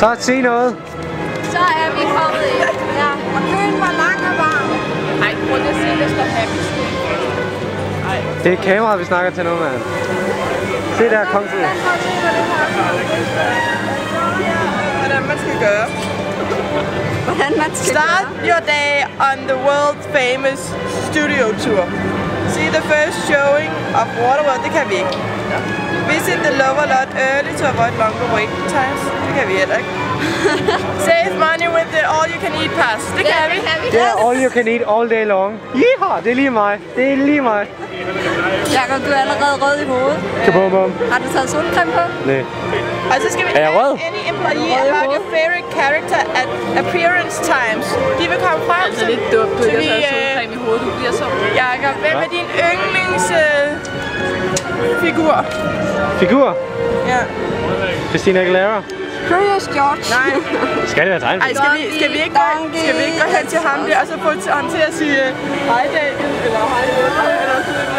Så sig noget. Så er vi kommet ind. Ja. Og køen var lang og varm. Ej, prøv lige at se, der står happy. Det er kameraet, vi snakker til nu, mand. Se der, kom til. Hvordan man skal gøre. Hvordan man skal Start your day on the world famous studio tour. See the first showing of Waterworld. Det kan vi ikke. Visit the lower lot early to avoid longer wait times. Det kan vi heller ikke. Save money with the all-you-can-eat pass. Det kan vi. Det er all you can eat all day long. Yeehaw, det er lige mig. Det er lige mig. Jakob, du er allerede rød i hovedet. Kabum. Har du taget solcreme på? Nej. Og så skal vi Er jeg rød? any employee about your favorite character at appearance times. De vil komme frem til. Det er lidt dumt, du ikke har taget solcreme i hovedet. Du bliver så... Jakob, hvem er din yndlingsfigur? Figur? Ja. Christina Aguilera. Curious George. Nej. Skal det være tegn? Ej, skal vi ikke gå hen til ham der, og så få ham til at sige hej David, eller hej Jeppe, eller sådan noget.